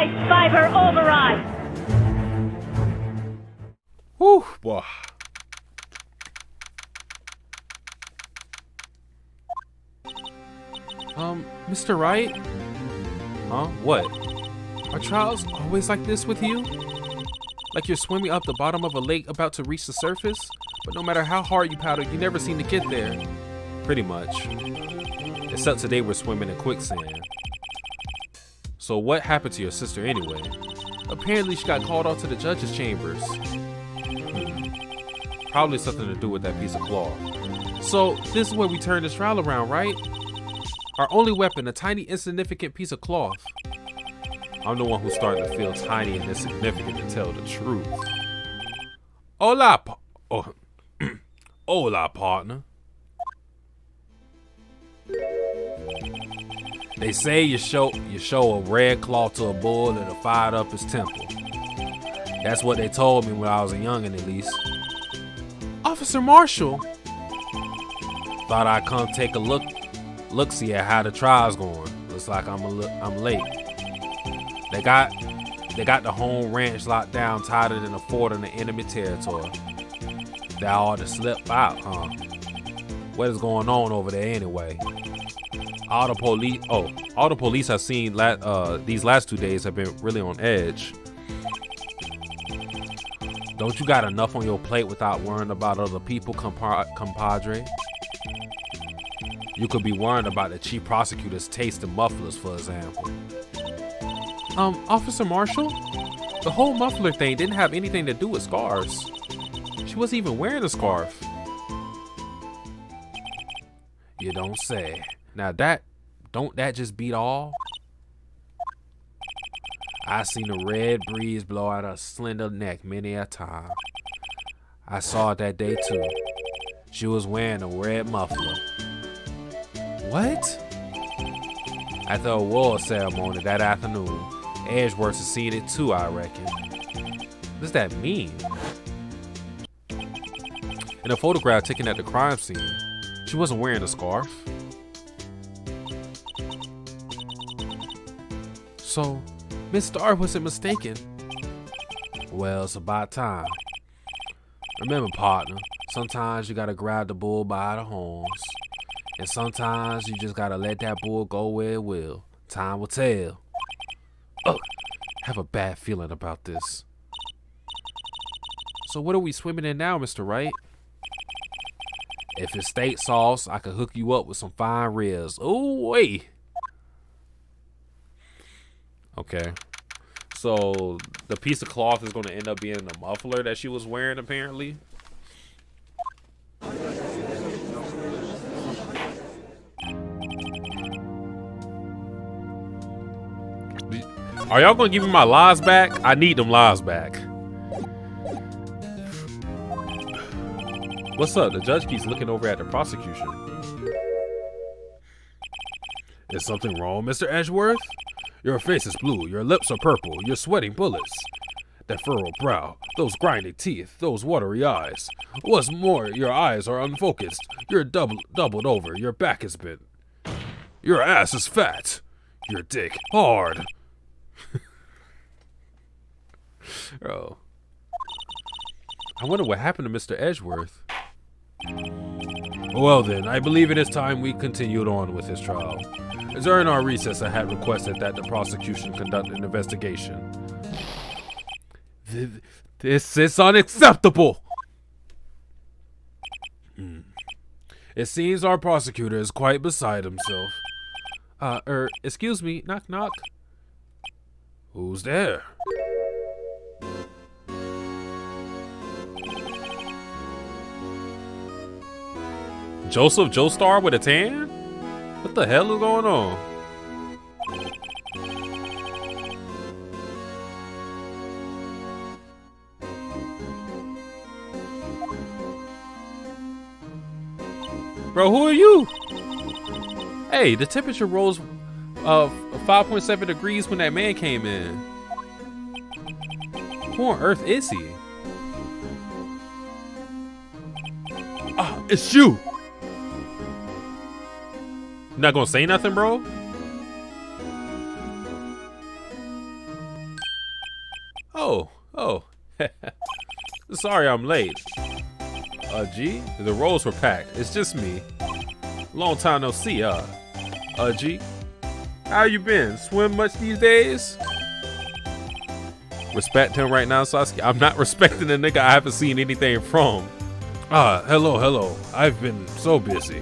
Ice Fiber Override! Whew, boy. Mr. Wright? Huh? What? Are trials always like this with you? Like you're swimming up the bottom of a lake about to reach the surface, but no matter how hard you paddle, you never seem to get there. Pretty much. Except today we're swimming in quicksand. So what happened to your sister anyway? Apparently she got called off to the judge's chambers. Probably something to do with that piece of cloth. So this is where we turn this trial around, right? Our only weapon, a tiny insignificant piece of cloth. I'm the one who's starting to feel tiny and insignificant, to tell the truth. Hola, hola, partner. They say you show a red cloth to a bull and it'll fire up his temple. That's what they told me when I was a youngin', at least. Officer Marshall. Thought I'd come take a look see at how the trial's going. Looks like I'm late. They got the home ranch locked down tighter than a fort in the enemy territory. They ought to slip out, huh? What is going on over there anyway? All the police I've seen these last 2 days have been really on edge. Don't you got enough on your plate without worrying about other people, compadre? You could be worrying about the chief prosecutor's taste in mufflers, for example. Officer Marshall? The whole muffler thing didn't have anything to do with scarves. She wasn't even wearing a scarf. You don't say. Now don't that just beat all? I seen a red breeze blow out her slender neck many a time. I saw it that day too. She was wearing a red muffler. What? At the award ceremony that afternoon, Edgeworth has seen it too, I reckon. What does that mean? In a photograph taken at the crime scene, she wasn't wearing a scarf. So, Miss Starr wasn't mistaken. Well, it's about time. Remember, partner, sometimes you gotta grab the bull by the horns. And sometimes you just gotta let that bull go where it will. Time will tell. Ugh, have a bad feeling about this. So what are we swimming in now, Mr. Wright? If it's steak sauce, I could hook you up with some fine ribs. Ooh, wait. Okay. So the piece of cloth is going to end up being the muffler that she was wearing, apparently. Are y'all going to give me my lives back? I need them lives back. What's up? The judge keeps looking over at the prosecution. Is something wrong, Mr. Edgeworth? Your face is blue, your lips are purple, you're sweating bullets. That furrowed brow, those grinding teeth, those watery eyes. What's more, your eyes are unfocused. You're doubled over, your back is bent. Your ass is fat. Your dick hard. Oh. I wonder what happened to Mr. Edgeworth. Well then, I believe it is time we continued on with this trial. During our recess, I had requested that the prosecution conduct an investigation. This is unacceptable! It seems our prosecutor is quite beside himself. Excuse me, knock knock. Who's there? Joseph Joestar with a tan? What the hell is going on? Bro, who are you? Hey, the temperature rose 5.7 degrees when that man came in. Who on earth is he? Ah, it's you! Not gonna say nothing, bro? Sorry I'm late. G, the roles were packed. It's just me. Long time no see, G, how you been? Swim much these days? Respect him right now, Satsuki. I'm not respecting the nigga I haven't seen anything from. Hello. I've been so busy.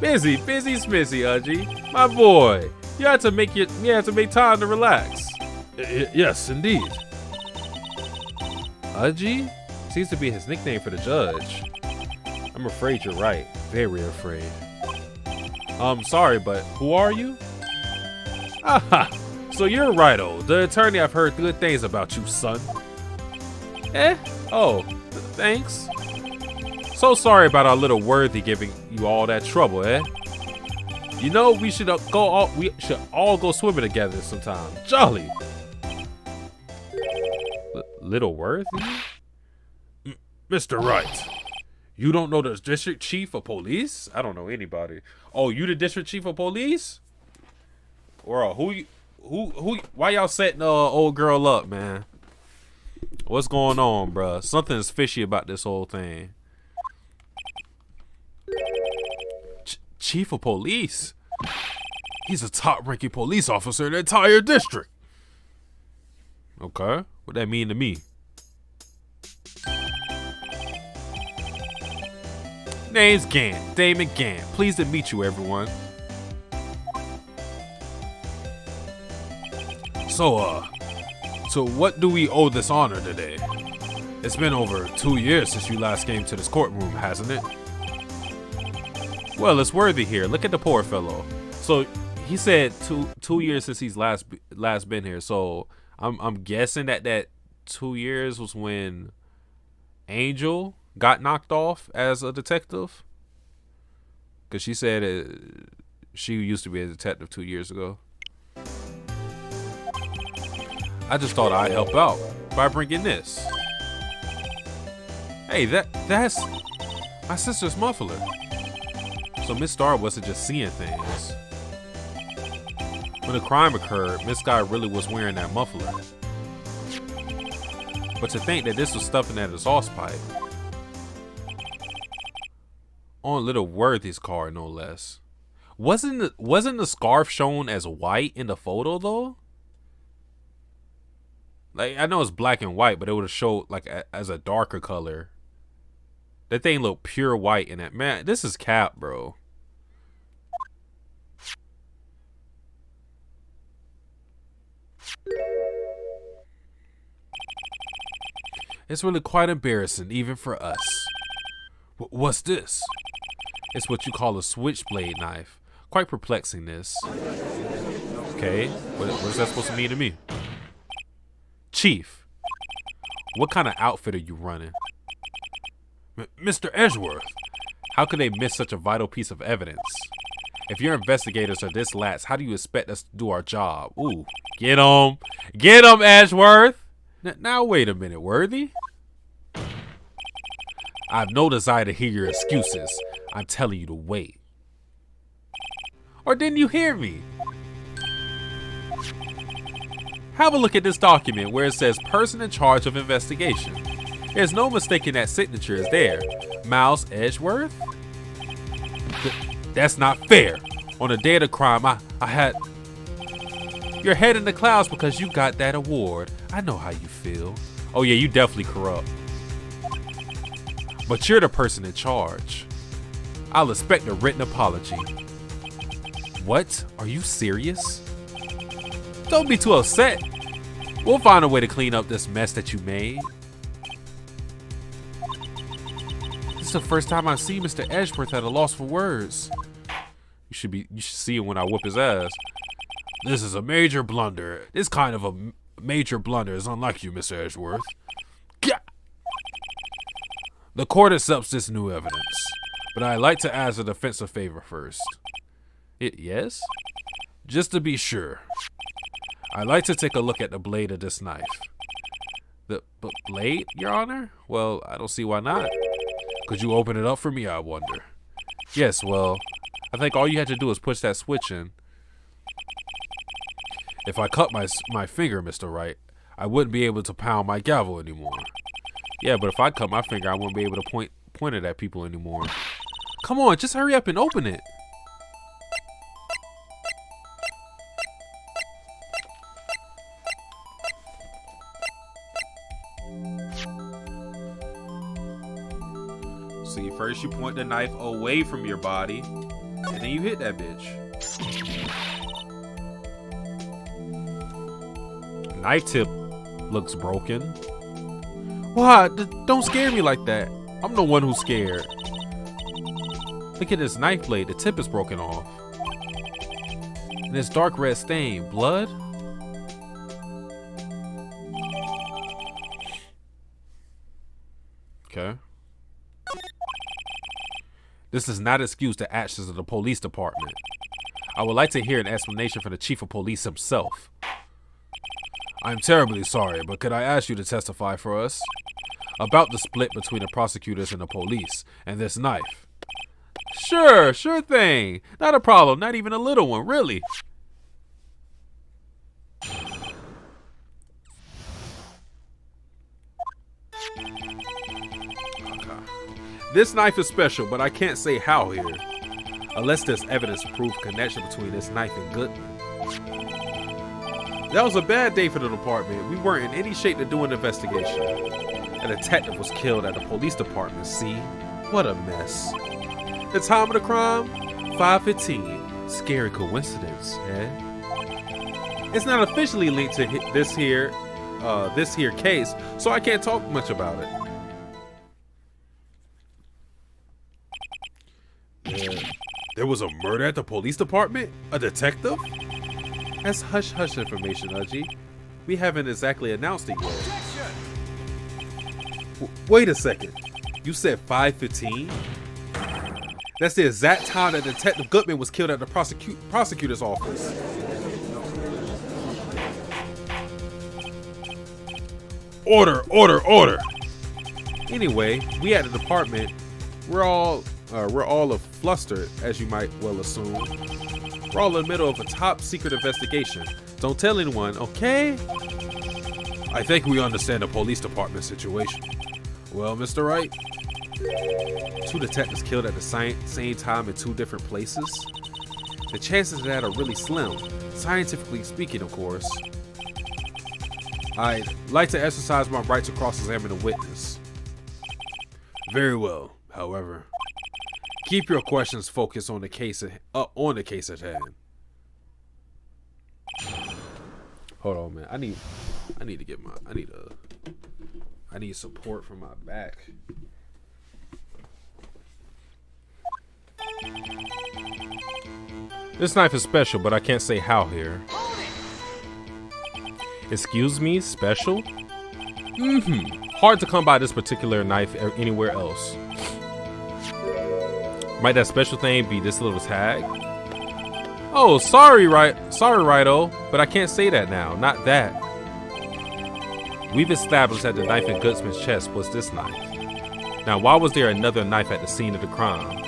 Busy, smizzy, G. My boy. You have to make time to relax. Yes, indeed. G seems to be his nickname for the judge. I'm afraid you're right. Very afraid. Sorry, but who are you? Aha! So you're Wright, the attorney. I've heard good things about you, son. Oh, thanks. So sorry about our little worthy giving you all that trouble, You know, we should all go swimming together sometime. Jolly. Little worthy? Mr. Wright, you don't know the district chief of police? I don't know anybody. Oh, you the district chief of police? Or who? Why y'all setting old girl up, man? What's going on, bruh? Something's fishy about this whole thing. Chief of police? He's a top-ranking police officer in the entire district. Okay, what that mean to me? Name's Gant, Damon Gant. Pleased to meet you, everyone. So what do we owe this honor today? It's been over 2 years since you last came to this courtroom, hasn't it? Well, it's worthy here. Look at the poor fellow. So he said 2 years since he's last been here. So I'm guessing that 2 years was when Angel got knocked off as a detective. Cause she said she used to be a detective 2 years ago. I just thought I'd help out by bringing this. Hey, that's my sister's muffler. So Miss Star wasn't just seeing things. When the crime occurred, Miss Guy really was wearing that muffler. But to think that this was stuffing at his exhaust pipe. On little Worthy's car, no less. Wasn't the scarf shown as white in the photo though? Like, I know it's black and white, but it would have showed like as a darker color. That thing looked pure white in that. Man, this is cap, bro. It's really quite embarrassing, even for us. What's this? It's what you call a switchblade knife. Quite perplexing, this. Okay, what is that supposed to mean to me? Chief, what kind of outfit are you running? Mr. Edgeworth, how could they miss such a vital piece of evidence? If your investigators are this lax, how do you expect us to do our job? Ooh, get him, Edgeworth. Now wait a minute, Worthy. I have no desire to hear your excuses. I'm telling you to wait. Or didn't you hear me? Have a look at this document where it says person in charge of investigation. There's no mistaking that signature is there. Miles Edgeworth? That's not fair. On the day of the crime, I had your head in the clouds because you got that award. I know how you feel. Oh yeah, you definitely corrupt. But you're the person in charge. I'll expect a written apology. What? Are you serious? Don't be too upset. We'll find a way to clean up this mess that you made. This is the first time I've seen Mr. Edgeworth at a loss for words. You should see him when I whoop his ass. This is a major blunder. This kind of a major blunder is unlike you, Mr. Edgeworth. Gah! The court accepts this new evidence, but I'd like to ask the defense a favor first. Yes? Just to be sure. I'd like to take a look at the blade of this knife. The blade, Your Honor? Well, I don't see why not. Could you open it up for me, I wonder? Yes, well, I think all you had to do is push that switch in. If I cut my finger, Mr. Wright, I wouldn't be able to pound my gavel anymore. Yeah, but if I cut my finger, I wouldn't be able to point it at people anymore. Come on, just hurry up and open it. See, first you point the knife away from your body, and then you hit that bitch. Knife tip looks broken. What? Don't scare me like that. I'm the one who's scared. Look at this knife blade. The tip is broken off. And this dark red stain. Blood? Okay. This is not an excuse to actions of the police department. I would like to hear an explanation from the chief of police himself. I'm terribly sorry, but could I ask you to testify for us about the split between the prosecutors and the police and this knife? Sure thing. Not a problem, not even a little one, really. This knife is special, but I can't say how here. Unless there's evidence to prove connection between this knife and Goodman. That was a bad day for the department. We weren't in any shape to do an investigation. A detective was killed at the police department, see? What a mess. The time of the crime? 5:15. Scary coincidence, eh? It's not officially linked to this here case, so I can't talk much about it. There was a murder at the police department? A detective? That's hush-hush information, Uji. We haven't exactly announced it yet. Wait a second. You said 5:15? That's the exact time that Detective Goodman was killed at the prosecutor's office. Order! Anyway, we at the department, we're all flustered, as you might well assume. We're all in the middle of a top secret investigation. Don't tell anyone, okay? I think we understand the police department situation. Well, Mr. Wright, 2 detectives killed at the same time in 2 different places? The chances of that are really slim, scientifically speaking, of course. I'd like to exercise my right to cross-examine a witness. Very well, however. Keep your questions focused on the case at hand. Hold on, man. I need support from my back. This knife is special, but I can't say how here. Excuse me, special? Hard to come by this particular knife anywhere else. Might that special thing be this little tag? Oh, sorry, Righto, but I can't say that now. Not that. We've established that the knife in Goodsman's chest was this knife. Now, why was there another knife at the scene of the crime?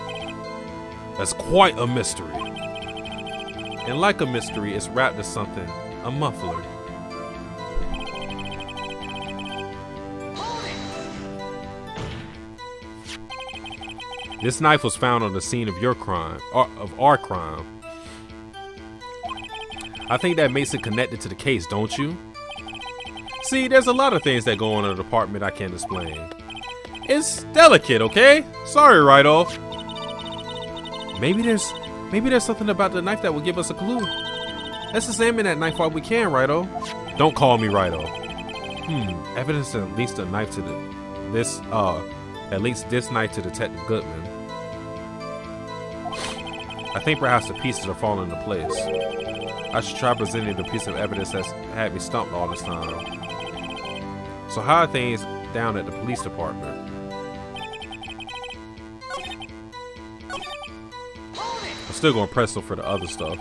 That's quite a mystery. And like a mystery, it's wrapped in something, a muffler. This knife was found on the scene of your crime, of our crime. I think that makes it connected to the case, don't you? See, there's a lot of things that go on in the department I can't explain. It's delicate, okay? Sorry, Righto. Maybe there's something about the knife that will give us a clue. Let's examine that knife while we can, Righto. Don't call me Righto. Evidence that links the knife to that links this knife to Detective Goodman. I think perhaps the pieces are falling into place. I should try presenting the piece of evidence that's had me stumped all this time. So how are things down at the police department? I'm still gonna press them for the other stuff.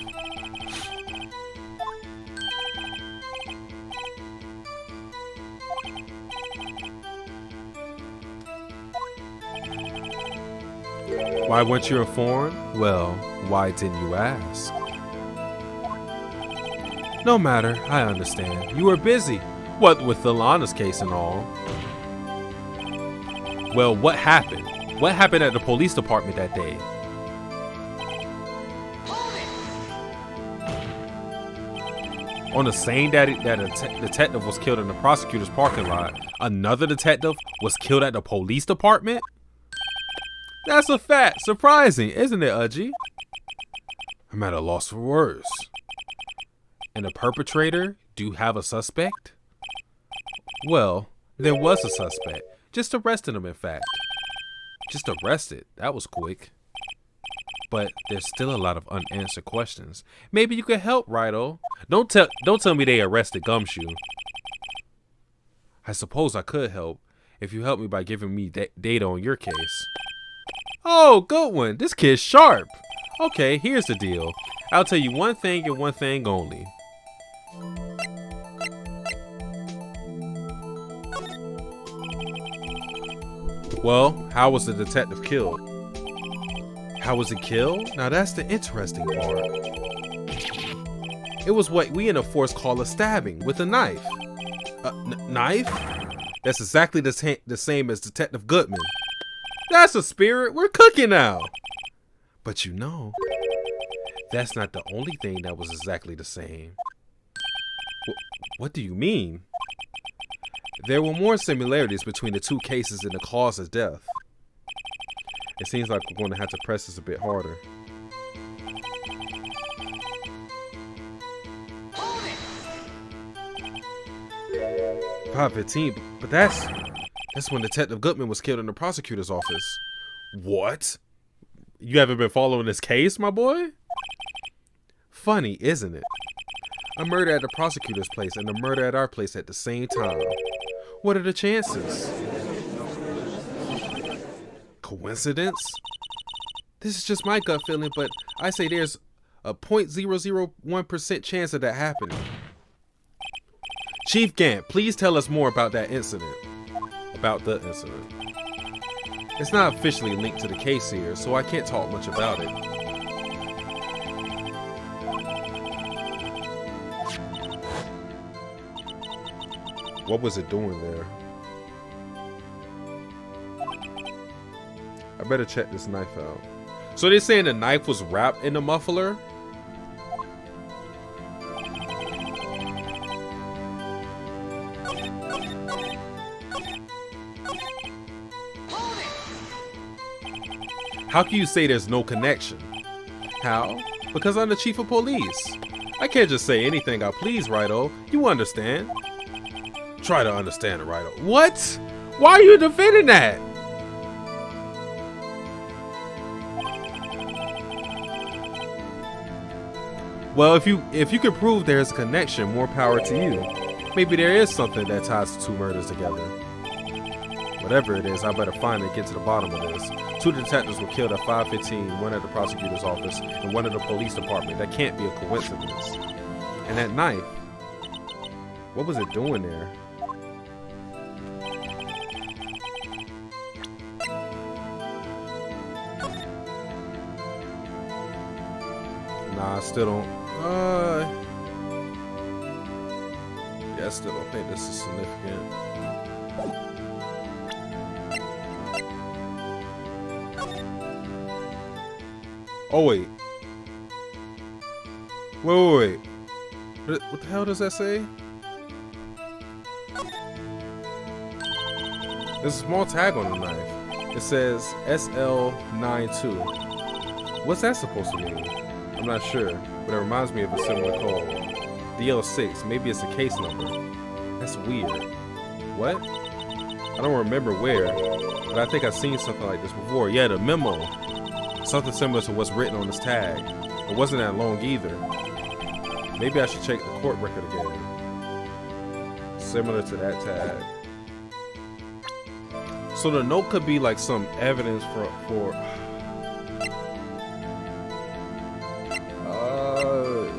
Why weren't you informed? Well, why didn't you ask? No matter, I understand. You were busy. What with the Lana's case and all? Well, what happened? What happened at the police department that day? On the same day that a detective was killed in the prosecutor's parking lot, another detective was killed at the police department? That's a fact. Surprising, isn't it, Uji? I'm at a loss for words. And the perpetrator? Do you have a suspect? Well, there was a suspect. Just arrested him, in fact. Just arrested. That was quick. But there's still a lot of unanswered questions. Maybe you could help, Wright. Don't tell me they arrested Gumshoe. I suppose I could help if you help me by giving me data on your case. Oh, good one. This kid's sharp. Okay, here's the deal. I'll tell you one thing and one thing only. Well, how was the detective killed? How was he killed? Now that's the interesting part. It was what we in the force call a stabbing with a knife. Knife? That's exactly the same as Detective Goodman. That's a spirit. We're cooking now. But you know, that's not the only thing that was exactly the same. What do you mean? There were more similarities between the two cases in the cause of death. It seems like we're going to have to press this a bit harder. .515, but that's when Detective Goodman was killed in the prosecutor's office. What? You haven't been following this case, my boy? Funny, isn't it? A murder at the prosecutor's place and a murder at our place at the same time. What are the chances? Coincidence? This is just my gut feeling, but I say there's a 0.001% chance of that happening. Chief Gant, please tell us more about that incident. About the incident. It's not officially linked to the case here, so I can't talk much about it. What was it doing there? I better check this knife out. So they're saying the knife was wrapped in the muffler? How can you say there's no connection? How? Because I'm the chief of police. I can't just say anything I please, Righto. You understand? Try to understand it, Righto. What? Why are you defending that? Well, if you can prove there's a connection, more power to you. Maybe there is something that ties the two murders together. Whatever it is, I better find it and get to the bottom of this. 2 detectives were killed at 5:15, one at the prosecutor's office and one at the police department. That can't be a coincidence. And that knife, what was it doing there? Nah, I still don't. Yeah, I still don't think this is significant. Oh wait. Wait. What the hell does that say? There's a small tag on the knife. It says SL92. What's that supposed to mean? I'm not sure, but it reminds me of a similar code. DL6, maybe it's a case number. That's weird. What? I don't remember where, but I think I've seen something like this before. Yeah, the memo. Something similar to what's written on this tag. It wasn't that long either. Maybe I should check the court record again. Similar to that tag. So the note could be like some evidence for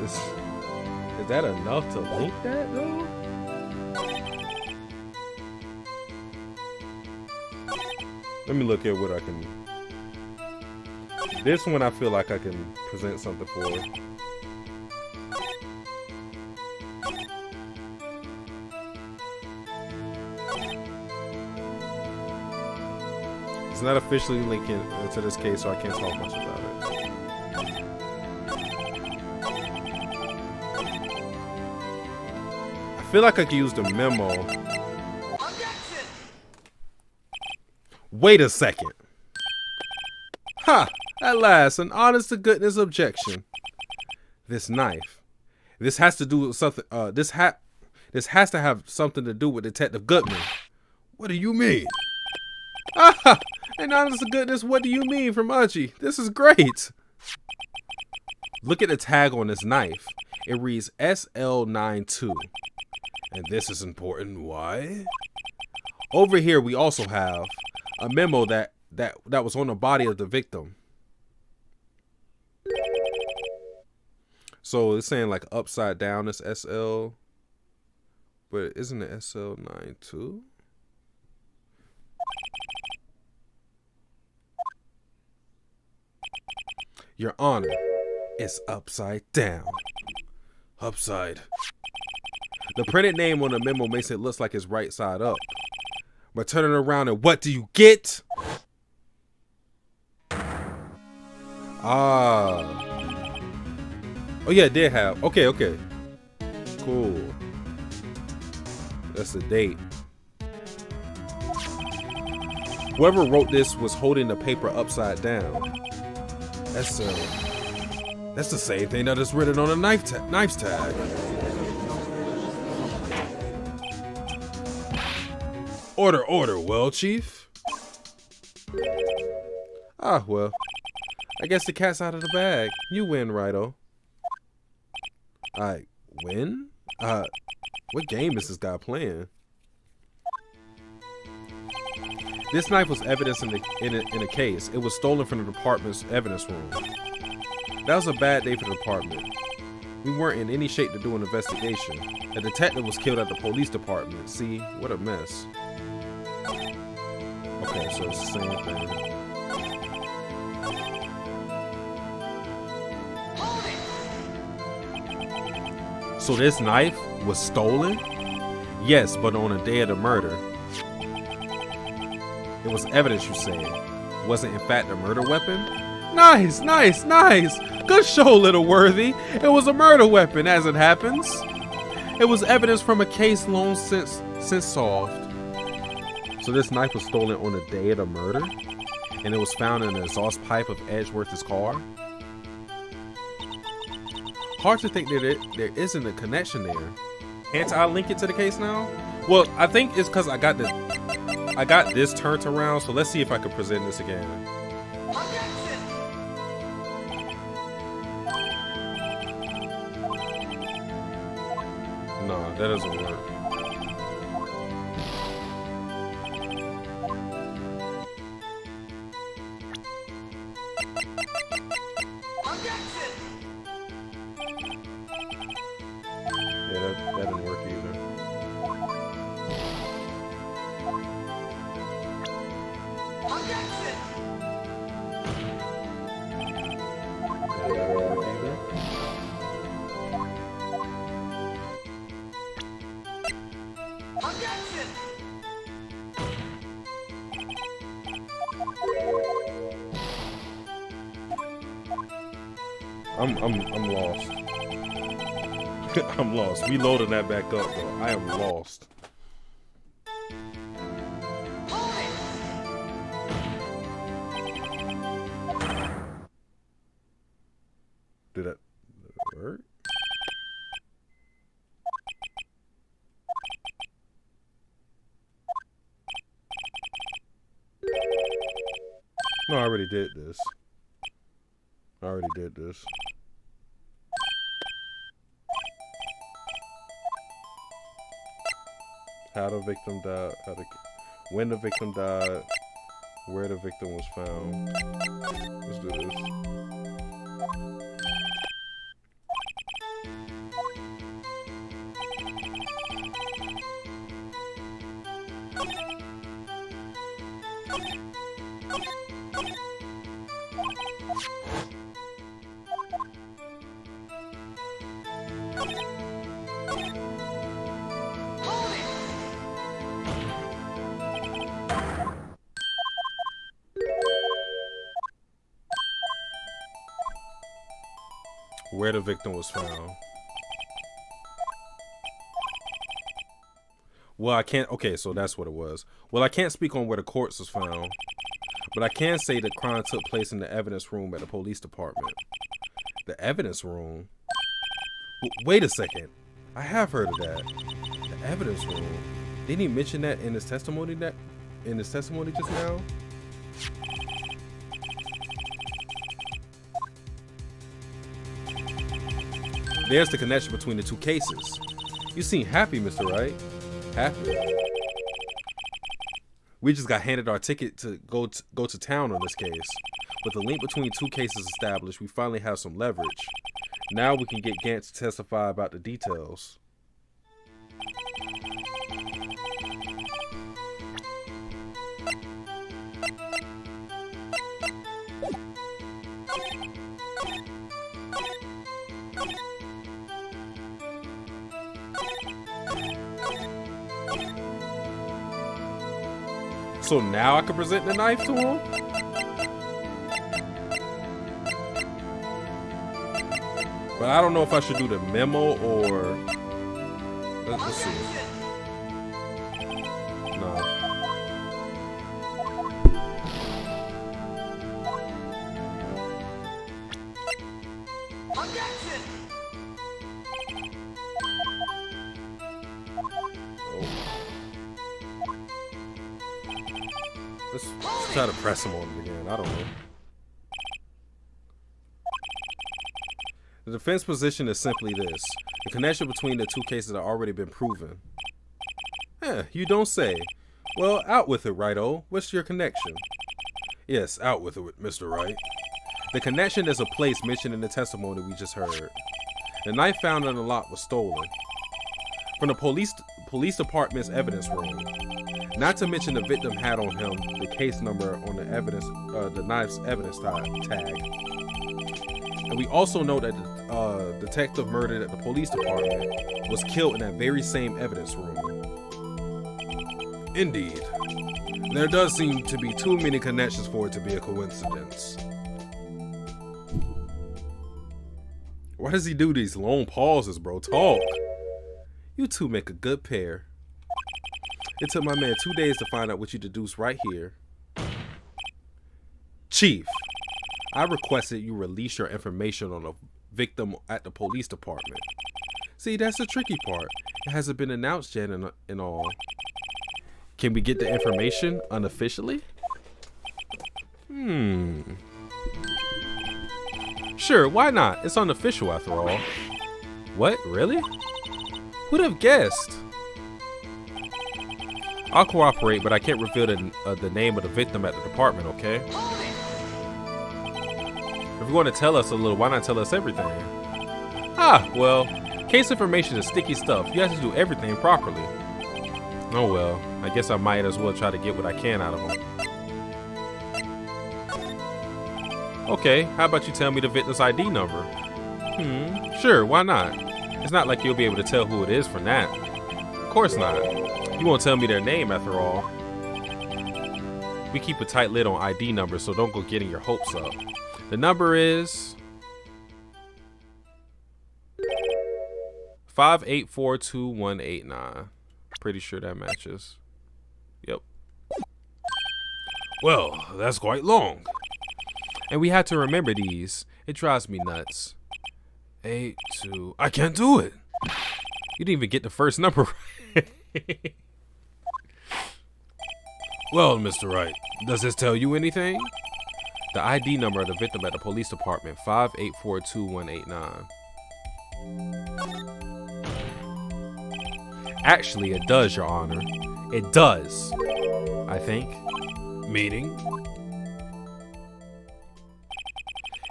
is that enough to link that though? Let me look at what I can. This one I feel like I can present something for. It's not officially linked to this case, so I can't talk much about it. I feel like I could use the memo. Wait a second. Ha! At last, an honest-to-goodness objection. This knife. This has to do with something. This has to have something to do with Detective Goodman. What do you mean? Ah! And honest-to-goodness, what do you mean from Uchi? This is great. Look at the tag on this knife. It reads SL92. And this is important. Why? Over here, we also have a memo that was on the body of the victim. So it's saying like upside down is SL, but isn't it SL92? Your Honor, it's upside down. Upside. The printed name on the memo makes it look like it's right side up. But turn it around and what do you get? Ah. Oh yeah, it did have. Okay. Cool. That's the date. Whoever wrote this was holding the paper upside down. That's the same thing that is written on a knife's tag. Order, well, Chief. Ah, well. I guess the cat's out of the bag. You win, Righto. I win? What game is this guy playing? This knife was evidence in a case. It was stolen from the department's evidence room. That was a bad day for the department. We weren't in any shape to do an investigation. A detective was killed at the police department. See, what a mess. Okay, so it's the same thing. So this knife was stolen? Yes, but on the day of the murder. It was evidence, you say. Wasn't in fact a murder weapon? Nice. Good show, little worthy. It was a murder weapon, as it happens. It was evidence from a case long since solved. So this knife was stolen on the day of the murder? And it was found in the exhaust pipe of Edgeworth's car? Hard to think that there isn't a connection there. Can't I link it to the case now? Well, I think it's because I got this turned around, so let's see if I can present this again. No, that doesn't work. Yeah, that didn't work either. I'm lost. I'm lost. Reloading that back up though. I am lost. Did that work? No, I already did this. How the victim died, when the victim died, where the victim was found. Let's do this. Where the victim was found. Well, I can't. Okay, so that's what it was. Well, I can't speak on where the corpse was found, but I can say the crime took place in the evidence room at the police department. The evidence room? Wait a second. I have heard of that. The evidence room. Didn't he mention that in his testimony? Just now? There's the connection between the two cases. You seem happy, Mr. Wright. Happy. We just got handed our ticket to go to town on this case. With the link between two cases established, we finally have some leverage. Now we can get Gant to testify about the details. So now I can present the knife to him? But I don't know if I should do the memo or... Let's see. No. Let's try to press him on it again. I don't know. The defense position is simply this. The connection between the two cases have already been proven. You don't say. Well, out with it, Wright-o. What's your connection? Yes, out with it, Mr. Wright. The connection is a place mentioned in the testimony we just heard. The knife found in the lot was stolen. From the police department's evidence room. Not to mention the victim had on him the case number on the evidence, the knife's evidence tag. And we also know that the detective murdered at the police department was killed in that very same evidence room. Indeed. There does seem to be too many connections for it to be a coincidence. Why does he do these long pauses, bro? Talk. You two make a good pair. It took my man 2 days to find out what you deduced right here. Chief, I requested you release your information on the victim at the police department. See, that's the tricky part. It hasn't been announced yet and all. Can we get the information unofficially? Sure, why not? It's unofficial after all. What? Really? Who'd have guessed? I'll cooperate, but I can't reveal the name of the victim at the department, okay? If you're going to tell us a little, why not tell us everything? Well, case information is sticky stuff. You have to do everything properly. Oh well, I guess I might as well try to get what I can out of him. Okay, how about you tell me the victim's ID number? Sure, why not? It's not like you'll be able to tell who it is from that. Of course not. You won't tell me their name after all. We keep a tight lid on ID numbers, so don't go getting your hopes up. The number is 5842189. Pretty sure that matches. Yep. Well, that's quite long. And we had to remember these. It drives me nuts. 82. I can't do it. You didn't even get the first number right. Well, Mr. Wright, does this tell you anything? The ID number of the victim at the police department, 5842189. Actually, it does, Your Honor. It does, I think. Meaning?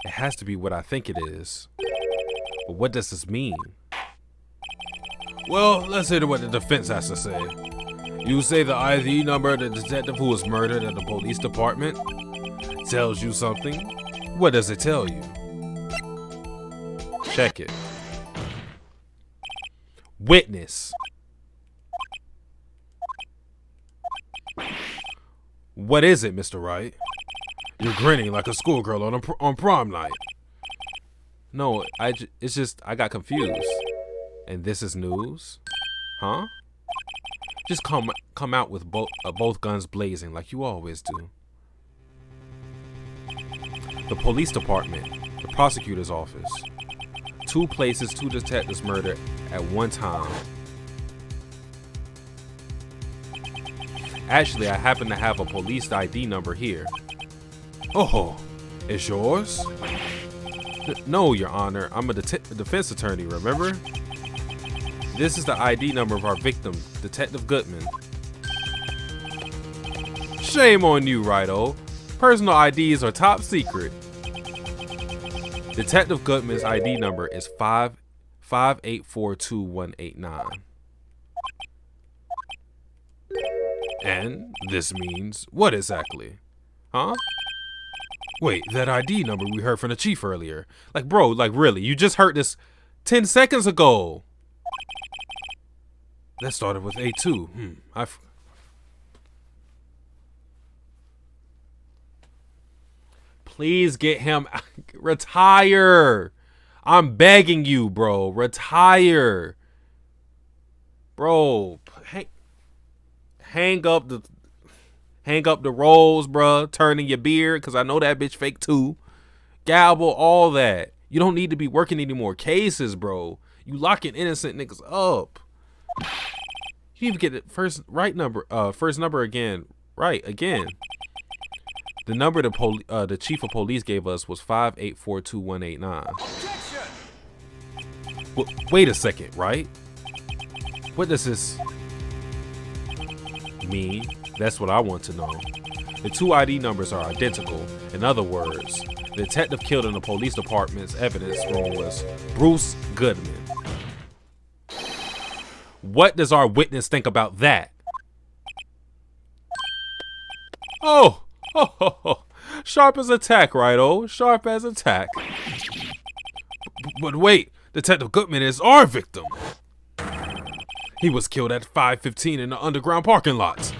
It has to be what I think it is. But what does this mean? Well, let's hear what the defense has to say. You say the ID number of the detective who was murdered at the police department tells you something? What does it tell you? Check it. Witness. What is it, Mr. Wright? You're grinning like a schoolgirl on prom night. No, it's just I got confused. And this is news? Huh? Just come out with both guns blazing like you always do. The police department, the prosecutor's office. 2 places, 2 detectives murdered at one time. Actually, I happen to have a police ID number here. Oh, it's yours? No, Your Honor. I'm a defense attorney, remember? This is the ID number of our victim, Detective Goodman. Shame on you, Wright. Personal IDs are top secret. Detective Goodman's ID number is 5842189. And this means what exactly? Huh? Wait, that ID number we heard from the chief earlier. Like, bro, like really, you just heard this 10 seconds ago. That started with A2. Please get him. Retire. I'm begging you, bro. Retire. Bro, hang up the rolls, bro. Turning your beard, because I know that bitch fake too. Gabble, all that. You don't need to be working any more cases, bro. You locking innocent niggas up. You even get the first number again. Right, again. The number the chief of police gave us was 5842189. Wait a second, right? What does this mean? That's what I want to know. The 2 ID numbers are identical. In other words, the detective killed in the police department's evidence room was Bruce Goodman. What does our witness think about that? Oh, sharp as attack, Wright. Sharp as attack. But wait, Detective Goodman is our victim. He was killed at 5:15 in the underground parking lot.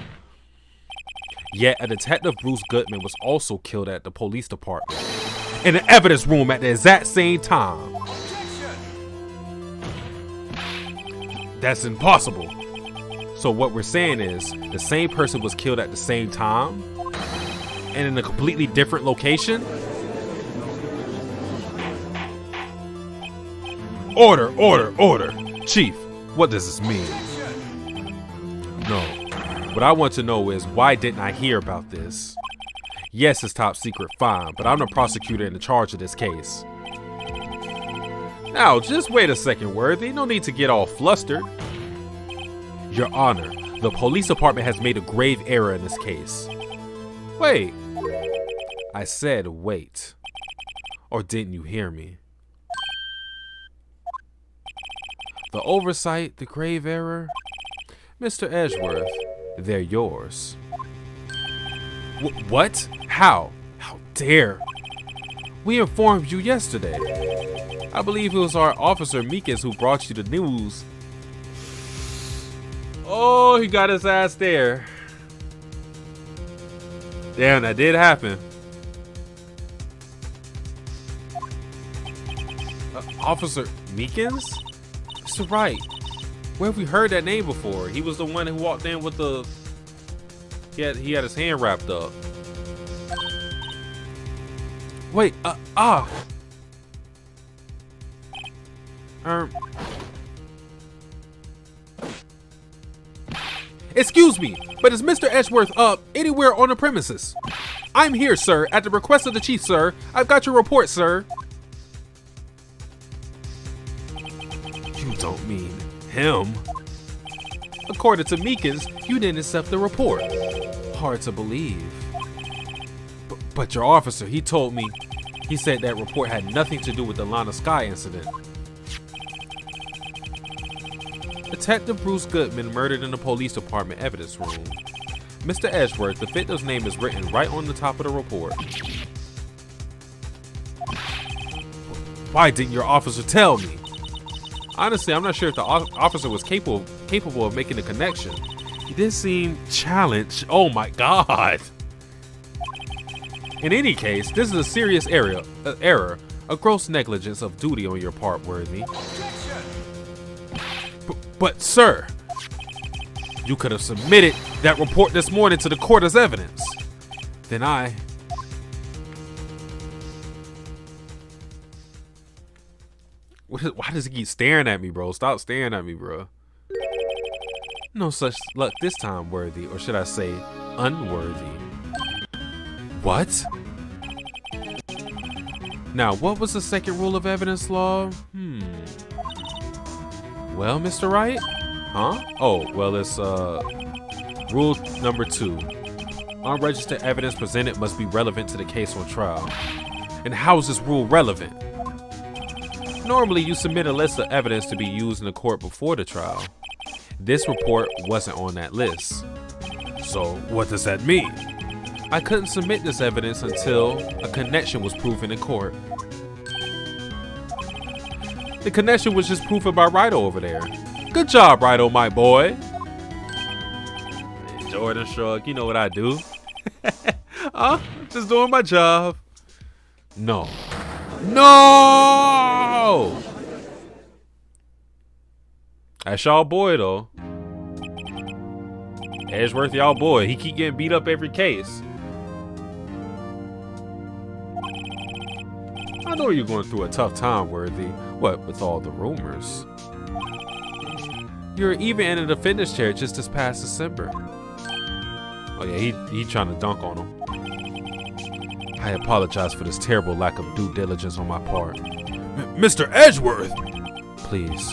Yet a detective, Bruce Goodman, was also killed at the police department in the evidence room at the exact same time. That's impossible. So what we're saying is the same person was killed at the same time and in a completely different location? Order. Chief, what does this mean? No. What I want to know is, why didn't I hear about this? Yes, it's top secret, fine, but I'm the prosecutor in charge of this case. Now, just wait a second, Worthy. No need to get all flustered. Your Honor, the police department has made a grave error in this case. Wait. I said wait. Or didn't you hear me? The oversight, the grave error? Mr. Edgeworth, they're yours. What? How? How dare? We informed you yesterday. I believe it was our officer Meekins who brought you the news. Oh, he got his ass there. Damn, that did happen. Officer Meekins? Mr. Wright. Where have we heard that name before? He was the one who walked in with the... He had his hand wrapped up. Wait, Excuse me, but is Mr. Edgeworth anywhere on the premises? I'm here, sir, at the request of the chief, sir. I've got your report, sir. You don't mean him? According to Meekins, you didn't accept the report. Hard to believe. But your officer, he told me, he said that report had nothing to do with the Lana Sky incident. Detective Bruce Goodman murdered in the police department evidence room. Mr. Edgeworth, the victim's name is written right on the top of the report. Why didn't your officer tell me? Honestly, I'm not sure if the officer was capable of making a connection. He did seem challenged. Oh my God. In any case, this is a serious error. A gross negligence of duty on your part, Worthy. But sir, you could have submitted that report this morning to the court as evidence. Then why does he keep staring at me, bro? Stop staring at me, bro. No such luck this time, Worthy, or should I say unworthy. What? Now, what was the second rule of evidence law? Well, Mr. Wright? Huh? Oh, well, it's rule number 2. Unregistered evidence presented must be relevant to the case on trial. And how is this rule relevant? Normally, you submit a list of evidence to be used in the court before the trial. This report wasn't on that list. So, what does that mean? I couldn't submit this evidence until a connection was proven in court. The connection was just proven by Wright over there. Good job, Wright, my boy. Jordan shrug, you know what I do. Just doing my job. No. No! That's y'all boy, though. Edgeworth, y'all boy. He keep getting beat up every case. I know you're going through a tough time, Worthy. What, with all the rumors? You were even in a defender's chair just this past December. Oh yeah, he trying to dunk on him. I apologize for this terrible lack of due diligence on my part. Mr. Edgeworth! Please,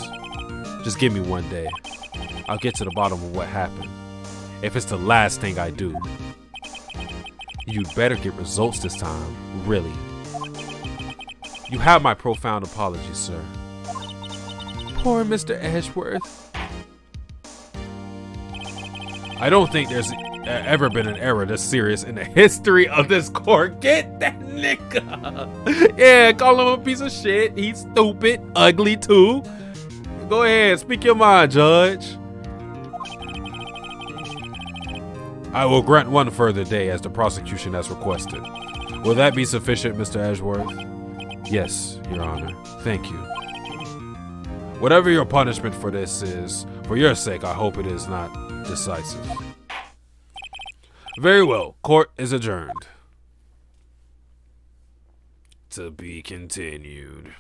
just give me one day. I'll get to the bottom of what happened. If it's the last thing I do. You'd better get results this time, really. You have my profound apologies, sir. Poor Mr. Edgeworth. I don't think there's ever been an error this serious in the history of this court. Get that nigga. Yeah, call him a piece of shit. He's stupid, ugly too. Go ahead, speak your mind, Judge. I will grant one further day as the prosecution has requested. Will that be sufficient, Mr. Edgeworth? Yes, Your Honor. Thank you. Whatever your punishment for this is, for your sake, I hope it is not decisive. Very well. Court is adjourned. To be continued.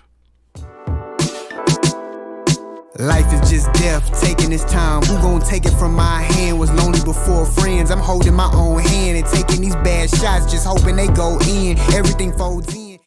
Life is just death, taking its time. Who gon' take it from my hand? Was lonely before friends. I'm holding my own hand and taking these bad shots, just hoping they go in. Everything folds in.